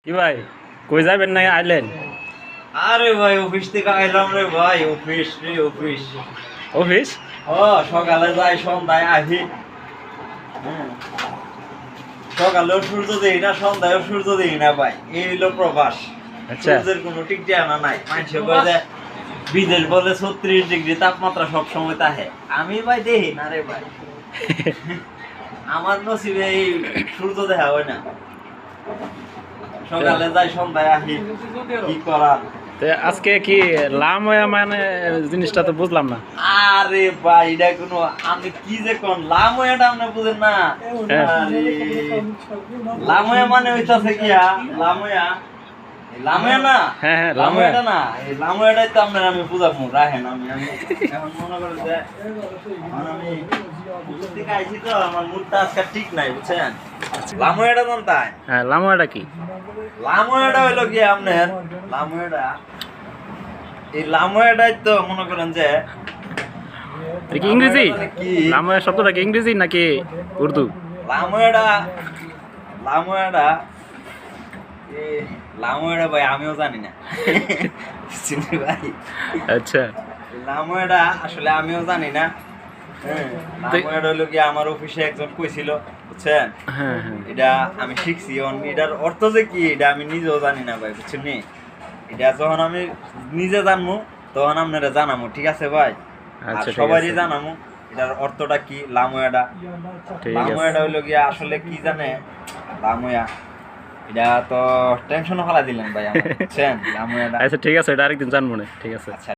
কি ভাই কই যাবেন না আইলেন? আরে ভাই অফিস থেকে আইলাম রে ভাই, অফিস রে অফিস। অফিস? ও সকালে যাই সন্ধ্যায় আসি। সকালেও সূর্য দেখি না, সন্ধ্যায়ও সূর্য দেখি না ভাই, এই হলো প্রবাস। আচ্ছা। সূর্যের কোনো ঠিক ঠিকানা নাই। মানুষে কয় যে বিদেশ বলে 36 ডিগ্রি তাপমাত্রা সব সময় থাকে, আমি ভাই দেখি না রে ভাই। আমার নসিবে এই সূর্য দেখা হয় না। সকালে যাই সন্ধ্যায় আসি, কি করার। তো আজকে কি লাময়া মানে জিনিসটা তো বুঝলাম না। আরে ভাই এটা কোনো, আমি কি যে কোন লাময়াটা আপনি বুঝেন না? আরে লাময়া মানে হইতাছে কি লাময়া, লাময়া না, হ্যাঁ হ্যাঁ লাময়াটা না, এই লাময়াটাই তো আপনার আমি বুঝাবো। রাখেন আমি আমি এখন মনে করেন যে এখন আমি উপর থেকে আইছি তো, আমার মুডটা আজকে ঠিক নাই বুঝছেন। লাময়াটা জানতাম? হ্যাঁ লাময়াটা কি? লাময়াটা হইলো কি আপনার, লাময়াটা এই লাময়াটাই তো মনে করেন যে এটা কি ইংরেজি? কি লাময়া শব্দটা কি ইংরেজি নাকি উর্দু? লাময়াটা, লাময়াটা লাময়াটা ভাই আমিও জানি না। চিনি ভাই, আচ্ছা। লাময়াটা আসলে আমিও জানি না। হ্যাঁ, লাময়াটা হইলো কি আমার অফিসে একজন কইছিল বুঝছেন। হ্যাঁ হ্যাঁ এটা আমি শিখছি, এটার অর্থ যে কি এটা আমি নিজেও জানি না ভাই বুঝছেন নি। এটা যখন আমি নিজে জানবো তখন আপনারা জানাবো, ঠিক আছে ভাই? আর আচ্ছা ঠিক সবারই আছে। জানাবো এটার অর্থটা কি। লাময়াটা, ঠিক আছে। লাময়াটা হইলো গিয়া আসলে কি জানে লাময়া, এটা তো টেনশনও ফেলা দিলেন ভাই আমার বুঝছেন লাময়াটা। আচ্ছা ঠিক আছে, এটা আরেকদিন জানবো না। ঠিক আছে। আচ্ছা।